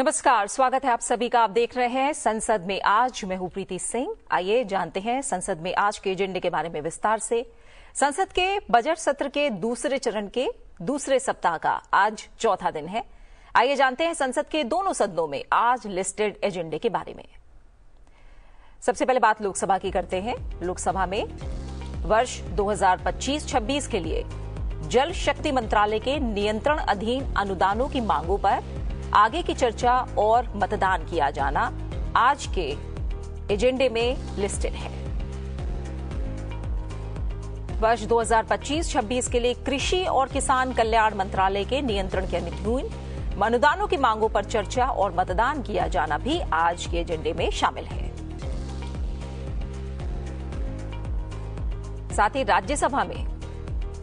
नमस्कार, स्वागत है आप सभी का। आप देख रहे हैं संसद में आज। मैं हूं प्रीति सिंह। आइए जानते हैं संसद में आज के एजेंडे के बारे में विस्तार से। संसद के बजट सत्र के दूसरे चरण के दूसरे सप्ताह का आज चौथा दिन है। आइए जानते हैं संसद के दोनों सदनों में आज लिस्टेड एजेंडे के बारे में। सबसे पहले बात लोकसभा की करते हैं। लोकसभा में वर्ष 2025-26 के लिए जल शक्ति मंत्रालय के नियंत्रण अधीन अनुदानों की मांगों पर आगे की चर्चा और मतदान किया जाना आज के एजेंडे में लिस्टेड है। वर्ष 2025-26 के लिए कृषि और किसान कल्याण मंत्रालय के नियंत्रण के अधीन अनुदानों की मांगों पर चर्चा और मतदान किया जाना भी आज के एजेंडे में शामिल है। साथ ही राज्यसभा में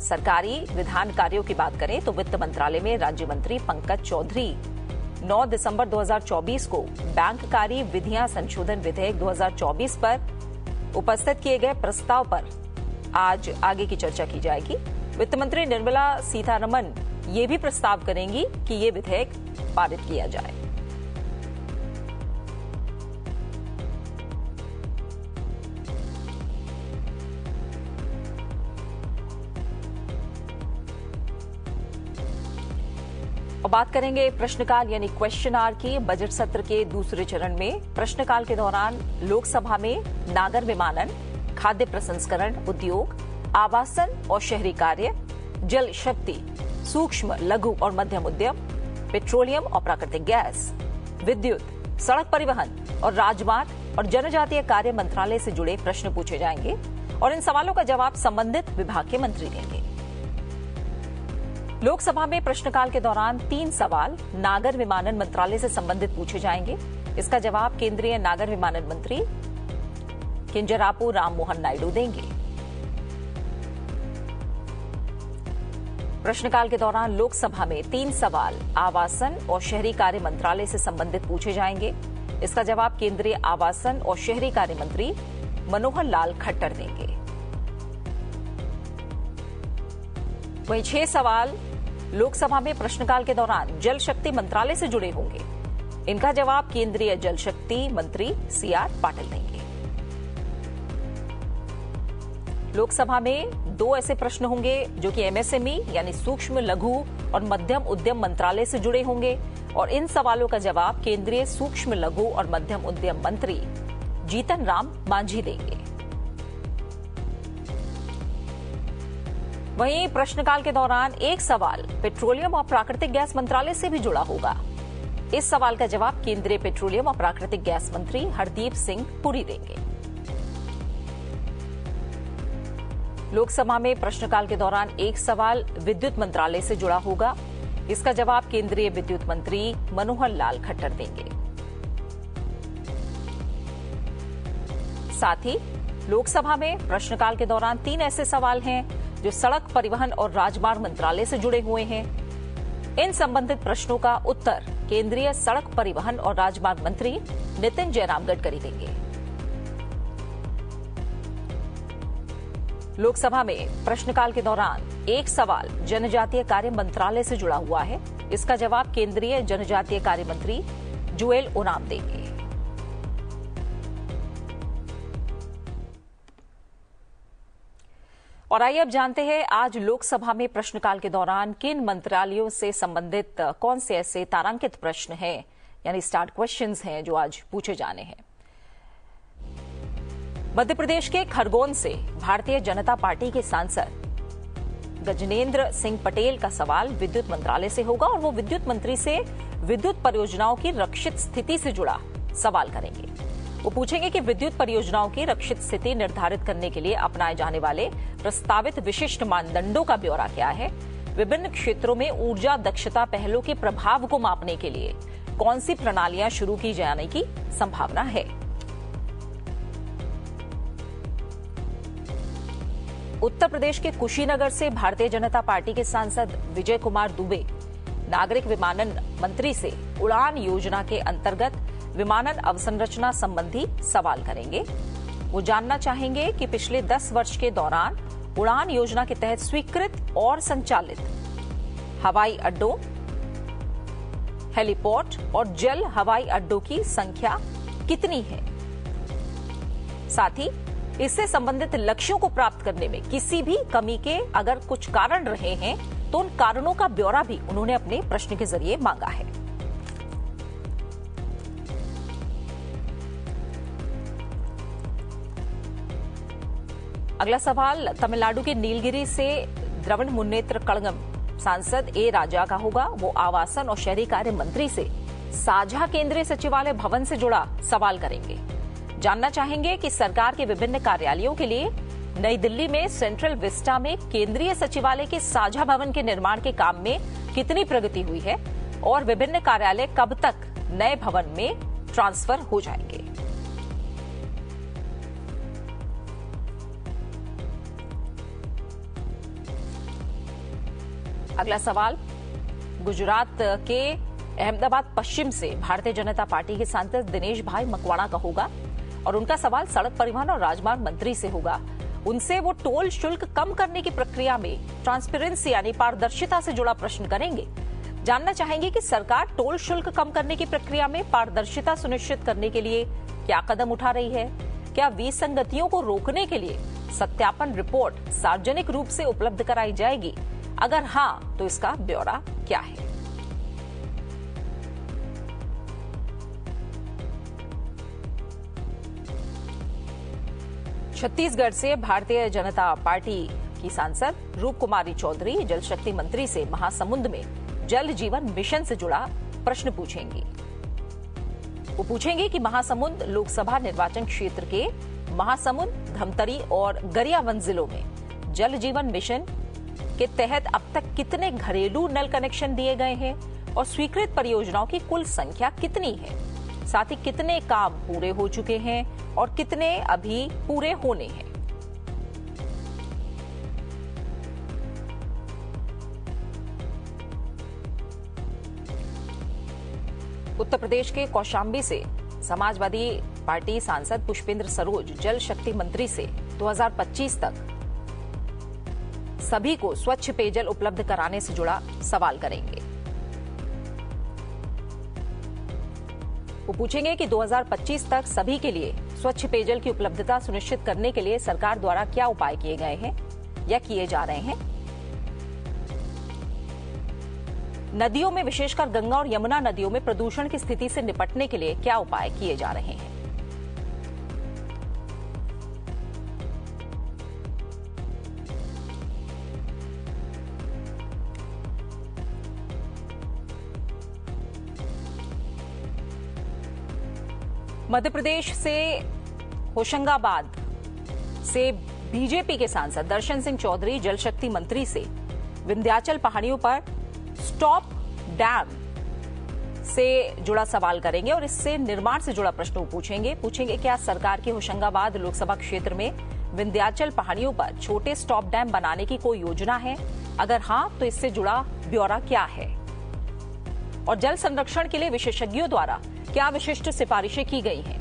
सरकारी विधान कार्यों की बात करें तो वित्त मंत्रालय में राज्य मंत्री पंकज चौधरी 9 दिसंबर 2024 को बैंककारी विधियां संशोधन विधेयक 2024 पर उपस्थित किए गए प्रस्ताव पर आज आगे की चर्चा की जाएगी। वित्त मंत्री निर्मला सीतारमण ये भी प्रस्ताव करेंगी कि ये विधेयक पारित किया जाए। और बात करेंगे प्रश्नकाल यानी क्वेश्चन आवर की। बजट सत्र के दूसरे चरण में प्रश्नकाल के दौरान लोकसभा में नागर विमानन, खाद्य प्रसंस्करण उद्योग, आवासन और शहरी कार्य, जल शक्ति, सूक्ष्म लघु और मध्यम उद्यम, पेट्रोलियम और प्राकृतिक गैस, विद्युत, सड़क परिवहन और राजमार्ग और जनजातीय कार्य मंत्रालय से जुड़े प्रश्न पूछे जाएंगे और इन सवालों का जवाब संबंधित विभाग के मंत्री देंगे। लोकसभा में प्रश्नकाल के दौरान 3 सवाल नागर विमानन मंत्रालय से संबंधित पूछे जाएंगे। इसका जवाब केंद्रीय नागर विमानन मंत्री किंजरापू राममोहन नायडू देंगे। प्रश्नकाल के दौरान लोकसभा में 3 सवाल आवासन और शहरी कार्य मंत्रालय से संबंधित पूछे जाएंगे। इसका जवाब केंद्रीय आवासन और शहरी कार्य मंत्री मनोहर लाल खट्टर देंगे। वहीं 6 सवाल लोकसभा में प्रश्नकाल के दौरान जल शक्ति मंत्रालय से जुड़े होंगे। इनका जवाब केंद्रीय जल शक्ति मंत्री सीआर पाटिल देंगे। लोकसभा में 2 ऐसे प्रश्न होंगे जो कि एमएसएमई यानी सूक्ष्म लघु और मध्यम उद्यम मंत्रालय से जुड़े होंगे और इन सवालों का जवाब केंद्रीय सूक्ष्म लघु और मध्यम उद्यम मंत्री जीतन राम मांझी देंगे। वहीं प्रश्नकाल के दौरान एक सवाल पेट्रोलियम और प्राकृतिक गैस मंत्रालय से भी जुड़ा होगा। इस सवाल का जवाब केंद्रीय पेट्रोलियम और प्राकृतिक गैस मंत्री हरदीप सिंह पुरी देंगे। लोकसभा में प्रश्नकाल के दौरान एक सवाल विद्युत मंत्रालय से जुड़ा होगा। इसका जवाब केंद्रीय विद्युत मंत्री मनोहर लाल खट्टर देंगे। साथ ही लोकसभा में प्रश्नकाल के दौरान 3 ऐसे सवाल हैं जो सड़क परिवहन और राजमार्ग मंत्रालय से जुड़े हुए हैं। इन संबंधित प्रश्नों का उत्तर केंद्रीय सड़क परिवहन और राजमार्ग मंत्री नितिन जयराम गडकरी देंगे। लोकसभा में प्रश्नकाल के दौरान एक सवाल जनजातीय कार्य मंत्रालय से जुड़ा हुआ है। इसका जवाब केंद्रीय जनजातीय कार्य मंत्री जुएल ओराम देंगे। और आइए अब जानते हैं आज लोकसभा में प्रश्नकाल के दौरान किन मंत्रालयों से संबंधित कौन से ऐसे तारांकित प्रश्न हैं यानी स्टार्ट क्वेश्चंस हैं जो आज पूछे जाने हैं। मध्य प्रदेश के खरगोन से भारतीय जनता पार्टी के सांसद गजनेंद्र सिंह पटेल का सवाल विद्युत मंत्रालय से होगा और वो विद्युत मंत्री से विद्युत परियोजनाओं की रक्षित स्थिति से जुड़ा सवाल करेंगे। वो पूछेंगे कि विद्युत परियोजनाओं की रक्षित स्थिति निर्धारित करने के लिए अपनाए जाने वाले प्रस्तावित विशिष्ट मानदंडों का ब्यौरा क्या है। विभिन्न क्षेत्रों में ऊर्जा दक्षता पहलों के प्रभाव को मापने के लिए कौन सी प्रणालियां शुरू की जाने की संभावना है। उत्तर प्रदेश के कुशीनगर से भारतीय जनता पार्टी के सांसद विजय कुमार दुबे नागरिक विमानन मंत्री से उड़ान योजना के अंतर्गत विमानन अवसंरचना संबंधी सवाल करेंगे। वो जानना चाहेंगे कि पिछले 10 वर्ष के दौरान उड़ान योजना के तहत स्वीकृत और संचालित हवाई अड्डों हेलीपोर्ट और जल हवाई अड्डों की संख्या कितनी है। साथ ही इससे संबंधित लक्ष्यों को प्राप्त करने में किसी भी कमी के अगर कुछ कारण रहे हैं तो उन कारणों का ब्यौरा भी उन्होंने अपने प्रश्न के जरिए मांगा है। अगला सवाल तमिलनाडु के नीलगिरी से द्रविड़ मुन्नेत्र कड़गम सांसद ए राजा का होगा। वो आवासन और शहरी कार्य मंत्री से साझा केंद्रीय सचिवालय भवन से जुड़ा सवाल करेंगे। जानना चाहेंगे कि सरकार के विभिन्न कार्यालयों के लिए नई दिल्ली में सेंट्रल विस्टा में केंद्रीय सचिवालय के साझा भवन के निर्माण के काम में कितनी प्रगति हुई है और विभिन्न कार्यालय कब तक नए भवन में ट्रांसफर हो जाएंगे। अगला सवाल गुजरात के अहमदाबाद पश्चिम से भारतीय जनता पार्टी के सांसद दिनेश भाई मकवाणा का होगा और उनका सवाल सड़क परिवहन और राजमार्ग मंत्री से होगा। उनसे वो टोल शुल्क कम करने की प्रक्रिया में ट्रांसपेरेंसी यानी पारदर्शिता से जुड़ा प्रश्न करेंगे। जानना चाहेंगे कि सरकार टोल शुल्क कम करने की प्रक्रिया में पारदर्शिता सुनिश्चित करने के लिए क्या कदम उठा रही है। क्या विसंगतियों को रोकने के लिए सत्यापन रिपोर्ट सार्वजनिक रूप से उपलब्ध कराई जाएगी। अगर हां तो इसका ब्यौरा क्या है। छत्तीसगढ़ से भारतीय जनता पार्टी की सांसद रूप कुमारी चौधरी जल शक्ति मंत्री से महासमुंद में जल जीवन मिशन से जुड़ा प्रश्न पूछेंगी। वो पूछेंगे कि महासमुंद लोकसभा निर्वाचन क्षेत्र के महासमुंद, धमतरी और गरियाबंद जिलों में जल जीवन मिशन के तहत अब तक कितने घरेलू नल कनेक्शन दिए गए हैं और स्वीकृत परियोजनाओं की कुल संख्या कितनी है। साथ ही कितने काम पूरे हो चुके हैं और कितने अभी पूरे होने हैं। उत्तर प्रदेश के कौशाम्बी से समाजवादी पार्टी सांसद पुष्पेंद्र सरोज जल शक्ति मंत्री से 2025 तक सभी को स्वच्छ पेयजल उपलब्ध कराने से जुड़ा सवाल करेंगे। वो पूछेंगे कि 2025 तक सभी के लिए स्वच्छ पेयजल की उपलब्धता सुनिश्चित करने के लिए सरकार द्वारा क्या उपाय किए गए हैं या किए जा रहे हैं। नदियों में विशेषकर गंगा और यमुना नदियों में प्रदूषण की स्थिति से निपटने के लिए क्या उपाय किए जा रहे हैं। मध्य प्रदेश से होशंगाबाद से बीजेपी के सांसद दर्शन सिंह चौधरी जल शक्ति मंत्री से विंध्याचल पहाड़ियों पर स्टॉप डैम से जुड़ा सवाल करेंगे और इससे निर्माण से जुड़ा प्रश्न पूछेंगे क्या सरकार की होशंगाबाद लोकसभा क्षेत्र में विंध्याचल पहाड़ियों पर छोटे स्टॉप डैम बनाने की कोई योजना है। अगर हां तो इससे जुड़ा ब्यौरा क्या है और जल संरक्षण के लिए विशेषज्ञों द्वारा क्या विशिष्ट सिफारिशें की गई हैं।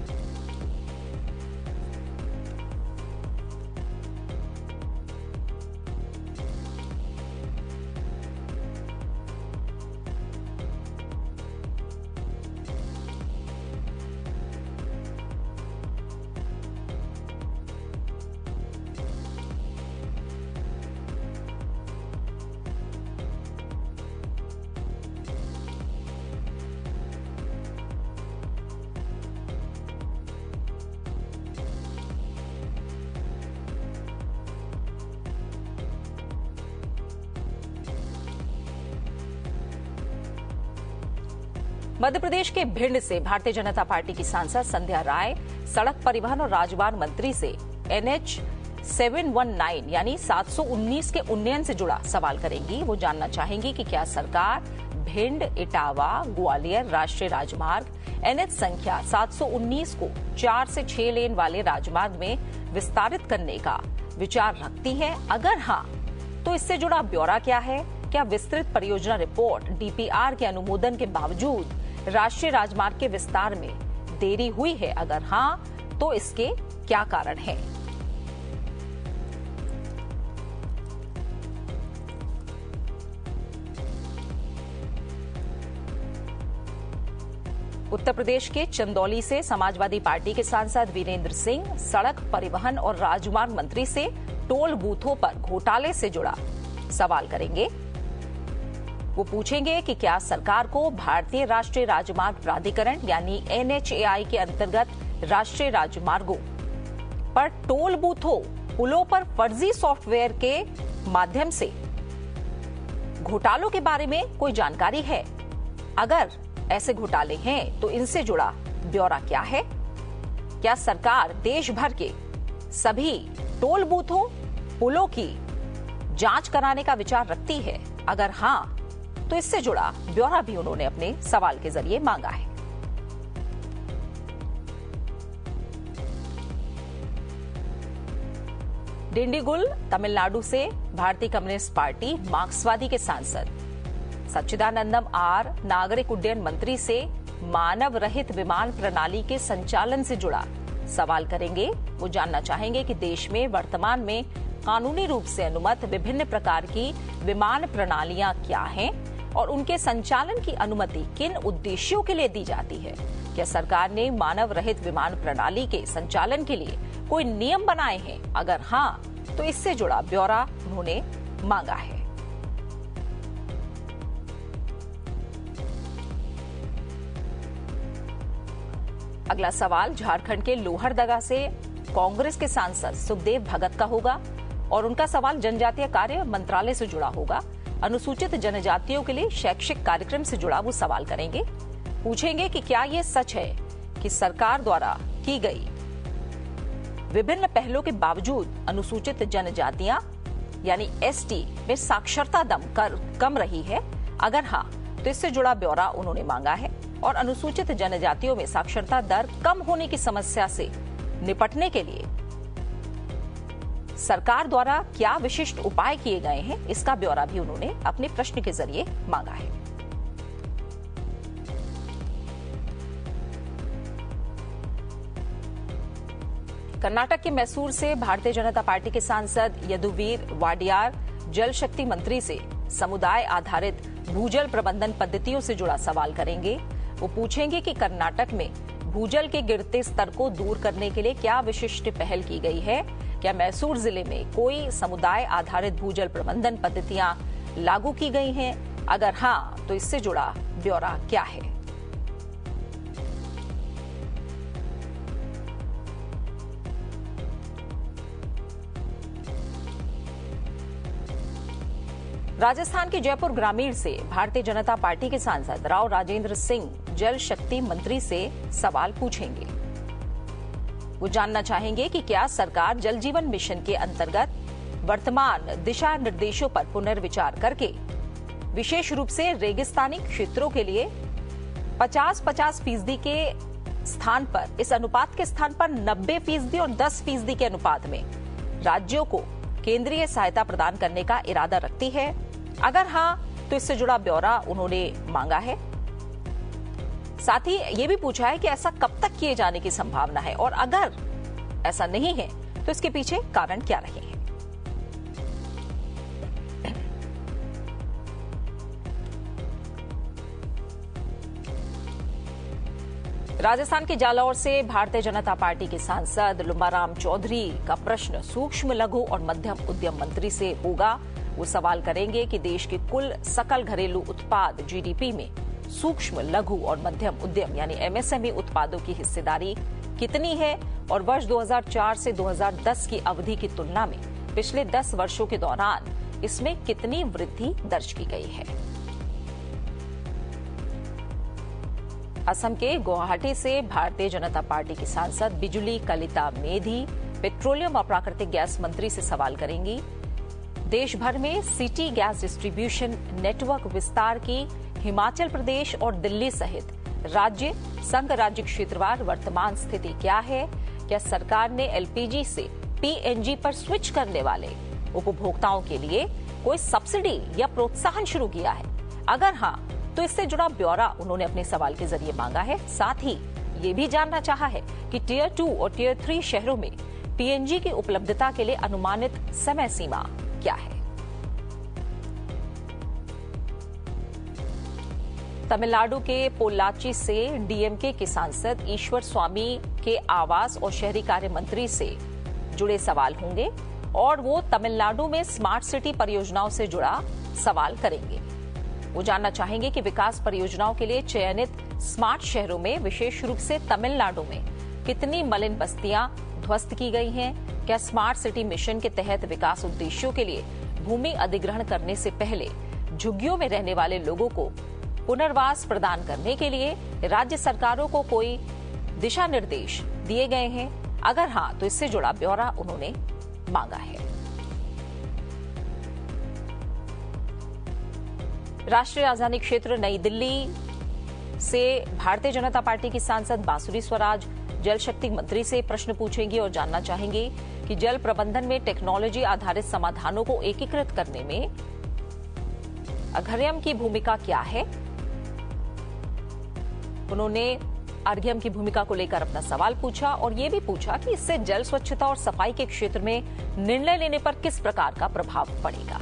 मध्य प्रदेश के भिंड से भारतीय जनता पार्टी की सांसद संध्या राय सड़क परिवहन और राजमार्ग मंत्री से NH 719 यानी 719 के उन्नयन से जुड़ा सवाल करेंगी। वो जानना चाहेंगी कि क्या सरकार भिंड, इटावा, ग्वालियर राष्ट्रीय राजमार्ग NH संख्या 719 को 4 से 6 लेन वाले राजमार्ग में विस्तारित करने का विचार रखती है। अगर हाँ तो इससे जुड़ा ब्यौरा क्या है। क्या विस्तृत परियोजना रिपोर्ट DPR के अनुमोदन के बावजूद राष्ट्रीय राजमार्ग के विस्तार में देरी हुई है। अगर हां तो इसके क्या कारण हैं। उत्तर प्रदेश के चंदौली से समाजवादी पार्टी के सांसद वीरेंद्र सिंह सड़क परिवहन और राजमार्ग मंत्री से टोल बूथों पर घोटाले से जुड़ा सवाल करेंगे। वो पूछेंगे कि क्या सरकार को भारतीय राष्ट्रीय राजमार्ग प्राधिकरण यानी NHAI के अंतर्गत राष्ट्रीय राजमार्गों पर टोल बूथों पुलों पर फर्जी सॉफ्टवेयर के माध्यम से घोटालों के बारे में कोई जानकारी है? अगर ऐसे घोटाले हैं तो इनसे जुड़ा ब्यौरा क्या है? क्या सरकार देश भर के सभी टोल बूथों पुलों की जांच कराने का विचार रखती है? अगर हां, तो इससे जुड़ा ब्यौरा भी उन्होंने अपने सवाल के जरिए मांगा है। डिंडीगुल तमिलनाडु से भारतीय कम्युनिस्ट पार्टी मार्क्सवादी के सांसद सच्चिदानंदम आर नागरिक उड्डयन मंत्री से मानव रहित विमान प्रणाली के संचालन से जुड़ा सवाल करेंगे। वो जानना चाहेंगे कि देश में वर्तमान में कानूनी रूप से अनुमत विभिन्न प्रकार की विमान प्रणालियां क्या हैं और उनके संचालन की अनुमति किन उद्देश्यों के लिए दी जाती है। क्या सरकार ने मानव रहित विमान प्रणाली के संचालन के लिए कोई नियम बनाए हैं? अगर हां, तो इससे जुड़ा ब्यौरा उन्होंने मांगा है। अगला सवाल झारखंड के लोहरदगा से कांग्रेस के सांसद सुखदेव भगत का होगा और उनका सवाल जनजातीय कार्य मंत्रालय से जुड़ा होगा। अनुसूचित जनजातियों के लिए शैक्षिक कार्यक्रम से जुड़ा वो सवाल करेंगे। पूछेंगे कि क्या ये सच है कि सरकार द्वारा की गई विभिन्न पहलों के बावजूद अनुसूचित जनजातियां यानी ST में साक्षरता दर कम रही है? अगर हाँ, तो इससे जुड़ा ब्यौरा उन्होंने मांगा है और अनुसूचित जनजातियों में साक्षरता दर कम होने की समस्या से निपटने के लिए सरकार द्वारा क्या विशिष्ट उपाय किए गए हैं, इसका ब्यौरा भी उन्होंने अपने प्रश्न के जरिए मांगा है। कर्नाटक के मैसूर से भारतीय जनता पार्टी के सांसद यदुवीर वाडियार जल शक्ति मंत्री से समुदाय आधारित भूजल प्रबंधन पद्धतियों से जुड़ा सवाल करेंगे। वो पूछेंगे कि कर्नाटक में भूजल के गिरते स्तर को दूर करने के लिए क्या विशिष्ट पहल की गई है? क्या मैसूर जिले में कोई समुदाय आधारित भूजल प्रबंधन पद्धतियां लागू की गई हैं? अगर हां, तो इससे जुड़ा ब्यौरा क्या है? राजस्थान के जयपुर ग्रामीण से भारतीय जनता पार्टी के सांसद राव राजेंद्र सिंह जल शक्ति मंत्री से सवाल पूछेंगे। वो जानना चाहेंगे कि क्या सरकार जल जीवन मिशन के अंतर्गत वर्तमान दिशा निर्देशों पर पुनर्विचार करके विशेष रूप से रेगिस्तानी क्षेत्रों के लिए 50-50% के स्थान पर, इस अनुपात के स्थान पर 90% और 10% के अनुपात में राज्यों को केंद्रीय सहायता प्रदान करने का इरादा रखती है? अगर हां, तो इससे जुड़ा ब्यौरा उन्होंने मांगा है। साथ ही ये भी पूछा है कि ऐसा कब तक किए जाने की संभावना है और अगर ऐसा नहीं है तो इसके पीछे कारण क्या रहे हैं। राजस्थान के जालौर से भारतीय जनता पार्टी के सांसद लुम्बाराम चौधरी का प्रश्न सूक्ष्म लघु और मध्यम उद्यम मंत्री से होगा। वो सवाल करेंगे कि देश के कुल सकल घरेलू उत्पाद GDP में सूक्ष्म लघु और मध्यम उद्यम यानी MSME उत्पादों की हिस्सेदारी कितनी है और वर्ष 2004 से 2010 की अवधि की तुलना में पिछले 10 वर्षों के दौरान इसमें कितनी वृद्धि दर्ज की गई है। असम के गुवाहाटी से भारतीय जनता पार्टी की सांसद बिजुली कलिता मेधी पेट्रोलियम और प्राकृतिक गैस मंत्री से सवाल करेंगी। देश भर में सिटी गैस डिस्ट्रीब्यूशन नेटवर्क विस्तार की हिमाचल प्रदेश और दिल्ली सहित राज्य संघ राज्य क्षेत्रवार वर्तमान स्थिति क्या है? क्या सरकार ने LPG से PNG पर स्विच करने वाले उपभोक्ताओं के लिए कोई सब्सिडी या प्रोत्साहन शुरू किया है? अगर हां, तो इससे जुड़ा ब्यौरा उन्होंने अपने सवाल के जरिए मांगा है। साथ ही ये भी जानना चाहा है कि टियर 2 और टियर 3 शहरों में PNG की उपलब्धता के लिए अनुमानित समय सीमा क्या है। तमिलनाडु के पोल्लाची से डीएमके के सांसद ईश्वर स्वामी के आवास और शहरी कार्य मंत्री से जुड़े सवाल होंगे और वो तमिलनाडु में स्मार्ट सिटी परियोजनाओं से जुड़ा सवाल करेंगे। वो जानना चाहेंगे कि विकास परियोजनाओं के लिए चयनित स्मार्ट शहरों में विशेष रूप से तमिलनाडु में कितनी मलिन बस्तियां ध्वस्त की गई हैं? क्या स्मार्ट सिटी मिशन के तहत विकास उद्देश्यों के लिए भूमि अधिग्रहण करने से पहले झुग्गियों में रहने वाले लोगों को पुनर्वास प्रदान करने के लिए राज्य सरकारों को कोई दिशा निर्देश दिए गए हैं? अगर हाँ, तो इससे जुड़ा ब्यौरा उन्होंने मांगा है। राष्ट्रीय राजधानी क्षेत्र नई दिल्ली से भारतीय जनता पार्टी की सांसद बांसुरी स्वराज जल शक्ति मंत्री से प्रश्न पूछेंगी और जानना चाहेंगे कि जल प्रबंधन में टेक्नोलॉजी आधारित समाधानों को एकीकृत करने में अर्घ्यम की भूमिका क्या है। उन्होंने अर्घ्यम की भूमिका को लेकर अपना सवाल पूछा और ये भी पूछा कि इससे जल स्वच्छता और सफाई के क्षेत्र में निर्णय लेने पर किस प्रकार का प्रभाव पड़ेगा।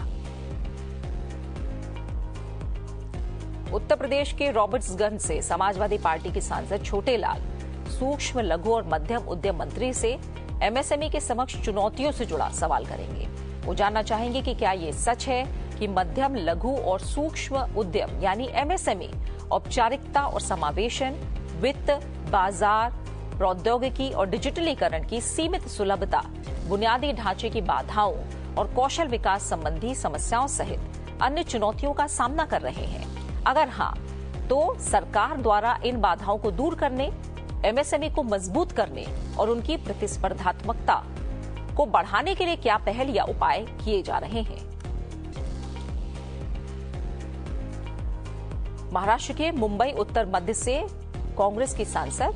उत्तर प्रदेश के रॉबर्ट्सगंज से समाजवादी पार्टी के सांसद छोटे लाल सूक्ष्म, लघु और मध्यम उद्यम मंत्री से एमएसएमई के समक्ष चुनौतियों से जुड़ा सवाल करेंगे। वो जानना चाहेंगे कि क्या ये सच है कि मध्यम, लघु और सूक्ष्म उद्यम यानी एमएसएमई औपचारिकता और समावेशन, वित्त, बाजार, प्रौद्योगिकी और डिजिटलीकरण की सीमित सुलभता, बुनियादी ढांचे की बाधाओं और कौशल विकास संबंधी समस्याओं सहित अन्य चुनौतियों का सामना कर रहे हैं? अगर हाँ, तो सरकार द्वारा इन बाधाओं को दूर करने, एमएसएमई को मजबूत करने और उनकी प्रतिस्पर्धात्मकता को बढ़ाने के लिए क्या पहल या उपाय किए जा रहे हैं? महाराष्ट्र के मुंबई उत्तर मध्य से कांग्रेस की सांसद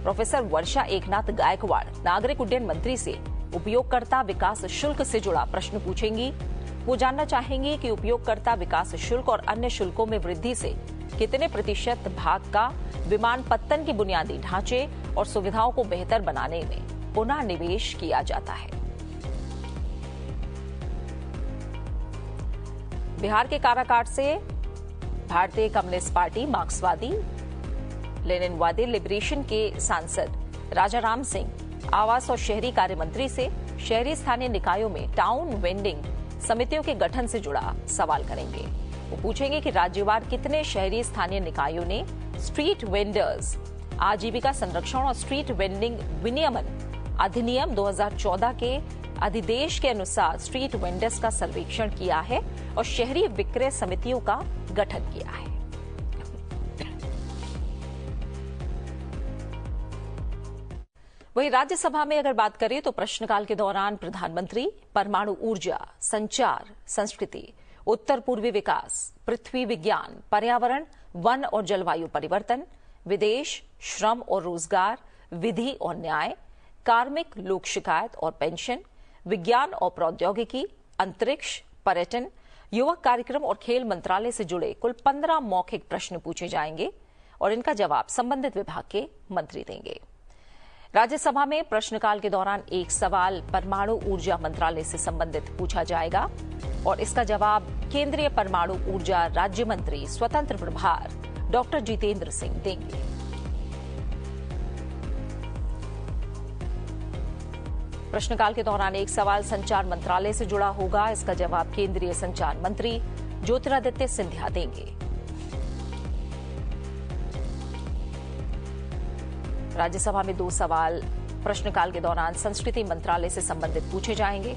प्रोफेसर वर्षा एकनाथ गायकवाड़ नागरिक उड्डयन मंत्री से उपयोगकर्ता विकास शुल्क से जुड़ा प्रश्न पूछेंगी। वो जानना चाहेंगे कि उपयोगकर्ता विकास शुल्क और अन्य शुल्कों में वृद्धि से कितने प्रतिशत भाग का विमानपत्तन के बुनियादी ढांचे और सुविधाओं को बेहतर बनाने में पुनः निवेश किया जाता है। बिहार के काराकाट से भारतीय कम्युनिस्ट पार्टी, मार्क्सवादी लेनिनवादी लिबरेशन के सांसद राजा राम सिंह आवास और शहरी कार्य मंत्री से शहरी स्थानीय निकायों में टाउन वेंडिंग समितियों के गठन से जुड़ा सवाल करेंगे। वो पूछेंगे कि राज्यवार कितने शहरी स्थानीय निकायों ने स्ट्रीट वेंडर्स आजीविका संरक्षण और स्ट्रीट वेंडिंग विनियमन अधिनियम 2014 के अधिदेश के अनुसार स्ट्रीट वेंडर्स का सर्वेक्षण किया है और शहरी विक्रय समितियों का गठन किया है। वहीं राज्यसभा में अगर बात करें तो प्रश्नकाल के दौरान प्रधानमंत्री परमाणु ऊर्जा, संचार, संस्कृति, उत्तर पूर्वी विकास, पृथ्वी विज्ञान, पर्यावरण, वन और जलवायु परिवर्तन, विदेश, श्रम और रोजगार, विधि और न्याय, कार्मिक, लोक शिकायत और पेंशन, विज्ञान और प्रौद्योगिकी, अंतरिक्ष, पर्यटन, युवक कार्यक्रम और खेल मंत्रालय से जुड़े कुल 15 मौखिक प्रश्न पूछे जाएंगे और इनका जवाब संबंधित विभाग के मंत्री देंगे। राज्यसभा में प्रश्नकाल के दौरान एक सवाल परमाणु ऊर्जा मंत्रालय से संबंधित पूछा जाएगा और इसका जवाब केंद्रीय परमाणु ऊर्जा राज्य मंत्री स्वतंत्र प्रभार डॉक्टर जितेंद्र सिंह देंगे। प्रश्नकाल के दौरान एक सवाल संचार मंत्रालय से जुड़ा होगा। इसका जवाब केंद्रीय संचार मंत्री ज्योतिरादित्य सिंधिया देंगे। राज्यसभा में 2 सवाल प्रश्नकाल के दौरान संस्कृति मंत्रालय से संबंधित पूछे जाएंगे।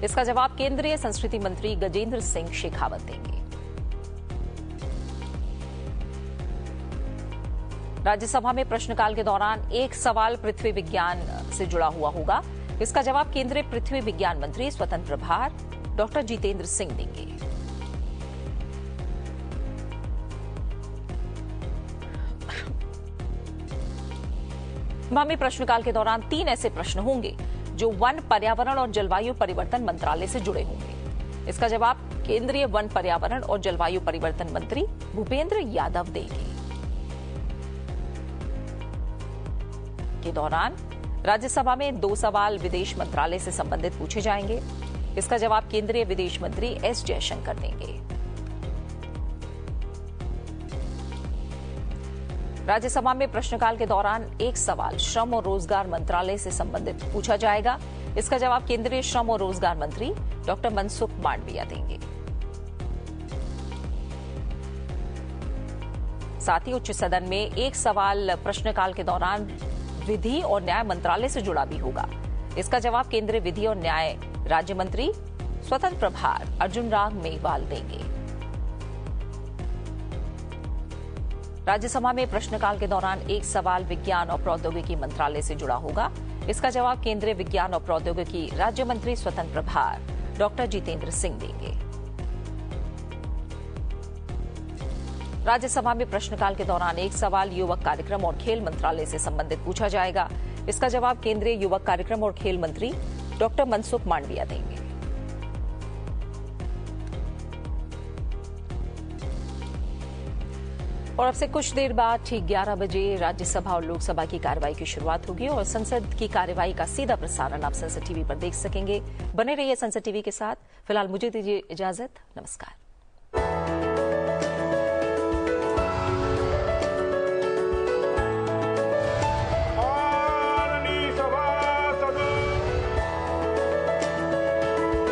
इसका जवाब केंद्रीय संस्कृति मंत्री गजेंद्र सिंह शेखावत देंगे। राज्यसभा में प्रश्नकाल के दौरान एक सवाल पृथ्वी विज्ञान से जुड़ा हुआ होगा। इसका जवाब केंद्रीय पृथ्वी विज्ञान मंत्री स्वतंत्र प्रभार डॉक्टर जितेंद्र सिंह देंगे। में प्रश्नकाल के दौरान 3 ऐसे प्रश्न होंगे जो वन, पर्यावरण और जलवायु परिवर्तन मंत्रालय से जुड़े होंगे। इसका जवाब केंद्रीय वन, पर्यावरण और जलवायु परिवर्तन मंत्री भूपेंद्र यादव देंगे। के दौरान राज्यसभा में 2 सवाल विदेश मंत्रालय से संबंधित पूछे जाएंगे। इसका जवाब केंद्रीय विदेश मंत्री एस जयशंकर देंगे। राज्यसभा में प्रश्नकाल के दौरान एक सवाल श्रम और रोजगार मंत्रालय से संबंधित पूछा जाएगा। इसका जवाब केंद्रीय श्रम और रोजगार मंत्री डॉक्टर मनसुख मांडविया देंगे। साथ ही उच्च सदन में एक सवाल प्रश्नकाल के दौरान विधि और न्याय मंत्रालय से जुड़ा भी होगा। इसका जवाब केंद्रीय विधि और न्याय राज्य मंत्री स्वतंत्र प्रभार अर्जुन राम मेघवाल देंगे। राज्यसभा में प्रश्नकाल के दौरान एक सवाल विज्ञान और प्रौद्योगिकी मंत्रालय से जुड़ा होगा। इसका जवाब केंद्रीय विज्ञान और प्रौद्योगिकी राज्य मंत्री स्वतंत्र प्रभार डॉक्टर जितेंद्र सिंह देंगे। राज्यसभा में प्रश्नकाल के दौरान एक सवाल युवक कार्यक्रम और खेल मंत्रालय से संबंधित पूछा जाएगा। इसका जवाब केंद्रीय युवक कार्यक्रम और खेल मंत्री डॉक्टर मनसुख मांडविया देंगे। और अब से कुछ देर बाद ठीक 11 बजे राज्यसभा और लोकसभा की कार्रवाई की शुरुआत होगी और संसद की कार्रवाई का सीधा प्रसारण आप संसद टीवी पर देख सकेंगे। बने रहिए संसद टीवी के साथ। फिलहाल मुझे दीजिए इजाजत। नमस्कार।